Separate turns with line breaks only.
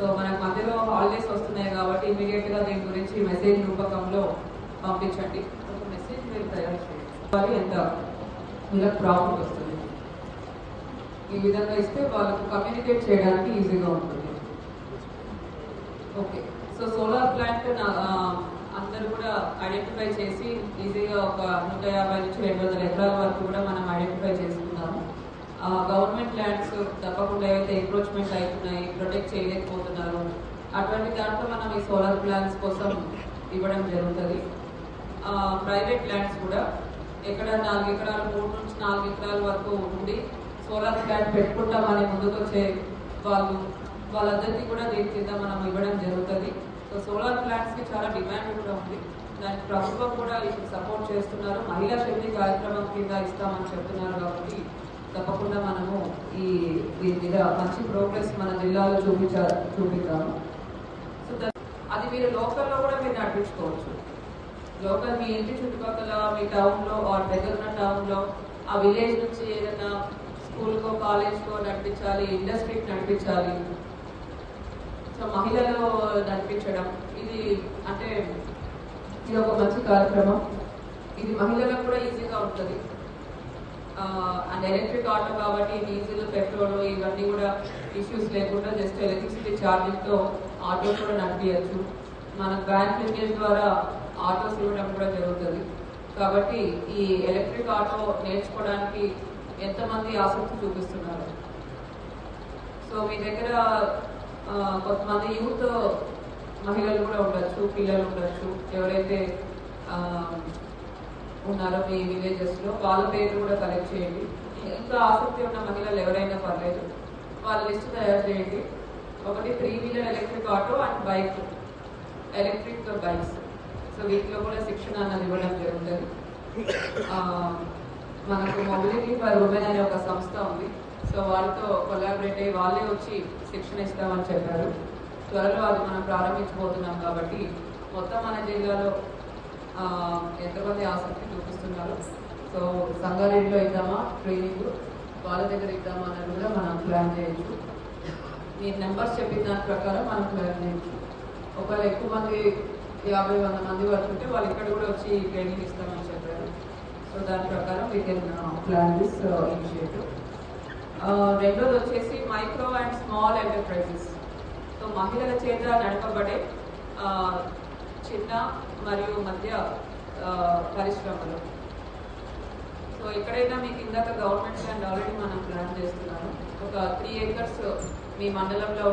So మనకు మధ్యలో holidays వస్తున్నాయి కాబట్టి ఇమీడియట్గా దీని గురించి మెసేజ్ రూపకంలో పంపించండి. ఒక మెసేజ్ మీరు తయారు చేయాలి, ఎంత వీళ్ళకి ప్రాఫిట్ వస్తుంది. ఈ విధంగా ఇస్తే వాళ్ళకు కమ్యూనికేట్ చేయడానికి ఈజీగా ఉంటుంది. ఓకే, సో సోలార్ ప్లాంట్ అందరూ కూడా ఐడెంటిఫై చేసి ఈజీగా ఒక 150 నుంచి 200 ఎకరాల వరకు కూడా మనం ఐడెంటిఫై చేసుకున్నాము. గవర్నమెంట్ ల్యాండ్స్ తప్పకుండా ఏవైతే ఎంక్రోచ్మెంట్ అవుతున్నాయి, ప్రొటెక్ట్ చేయలేకపోతున్నారు, అటువంటి దాంట్లో మనం ఈ సోలార్ ప్లాంట్స్ కోసం ఇవ్వడం జరుగుతుంది. ప్రైవేట్ ల్యాండ్స్ కూడా ఎక్కడ 4 ఎకరాలు 3 నుంచి 4 ఎకరాల వరకు ఉండి సోలార్ ప్లాంట్ పెట్టుకుంటామని ముందుకు వచ్చే వాళ్ళందరికీ కూడా దీని కింద మనం ఇవ్వడం జరుగుతుంది. సో సోలార్ ప్లాంట్స్ కి చాలా డిమాండ్ కూడా ఉంది. దానికి ప్రభుత్వం కూడా సపోర్ట్ చేస్తున్నారు. మహిళా శక్తి కార్యక్రమం కింద ఇస్తామని చెప్తున్నారు కాబట్టి తప్పకుండా మనము దీని మీద మంచి ప్రోగ్రెస్ మన జిల్లాలో చూపిద్దాము. సో అది మీరు లోకల్లో కూడా మీరు నడిపించుకోవచ్చు. లోకల్ మీ ఇంటి చుట్టుపక్కల మీ టౌన్లో దగ్గర ఉన్న టౌన్లో ఆ విలేజ్ నుంచి ఏదైనా స్కూల్కో కాలేజ్కో నడిపించాలి, ఇండస్ట్రీకి నడిపించాలి. సో మహిళలు నడిపించడం ఇది అంటే ఇది ఒక మంచి కార్యక్రమం. ఇది మహిళలకు కూడా ఈజీగా ఉంటుంది. అండ్ ఎలక్ట్రిక్ ఆటో కాబట్టి డీజిల్, పెట్రోల్ ఇవన్నీ కూడా ఇష్యూస్ లేకుండా జస్ట్ ఎలక్ట్రిసిటీ ఛార్జింగ్తో ఆటోస్ కూడా నడిపించచ్చు. మన బ్యాంక్ లింకేజ్ ద్వారా ఆటోస్ ఇవ్వడం కూడా జరుగుతుంది. కాబట్టి ఈ ఎలక్ట్రిక్ ఆటో నేర్చుకోవడానికి ఎంతమంది ఆసక్తి చూపిస్తున్నారు? సో మీ దగ్గర కొంతమంది యూత్ మహిళలు కూడా ఉండొచ్చు, పిల్లలు ఉండొచ్చు. ఎవరైతే ఉన్నారో మీ విలేజెస్లో వాళ్ళ పేర్లు కూడా కలెక్ట్ చేయండి. ఇంకా ఆసక్తి ఉన్న మహిళలు ఎవరైనా పర్లేదు, వాళ్ళ లిస్ట్ తయారు చేయండి. ఒకటి 3 wheeler electric auto and bike, electric bikes. So వీటిలో కూడా శిక్షణ అన్నది ఇవ్వడం జరుగుతుంది. మనకు మొబిలిటీ ఫర్ ఉమెన్ అనే ఒక సంస్థ ఉంది. సో వాళ్ళతో కొలాబరేట్ అయ్యి వాళ్ళే వచ్చి శిక్షణ ఇస్తామని చెప్పారు. త్వరలో అది మనం ప్రారంభించబోతున్నాం కాబట్టి మొత్తం మన జిల్లాలో ఎంతమంది ఆసక్తి చూపిస్తున్నారు. సో సంగారెడ్డిలో ఇద్దామా ట్రైనింగ్, వాళ్ళ దగ్గర ఇద్దామా అన్నది కూడా మనం ప్లాన్ చేయొచ్చు. మీరు నెంబర్స్ చెప్పిన దాని ప్రకారం మనం ప్లాన్ చేయొచ్చు. ఒకవేళ ఎక్కువ మంది 50-100 మంది వరకు ఉంటే వాళ్ళు ఇక్కడ కూడా వచ్చి ట్రైనింగ్ ఇస్తామని చెప్పారు. సో దాని ప్రకారం we can plan this initiative. రెండోది వచ్చేసి micro and small enterprises. So మహిళల చేత నడపబడే చిన్న మరియు మధ్య పరిశ్రమలు. సో ఎక్కడైనా మీకు ఇందాక గవర్నమెంట్ ల్యాండ్ ఆల్రెడీ మనం ప్లాన్ చేస్తున్నాము. ఒక 3 acres మీ మండలంలో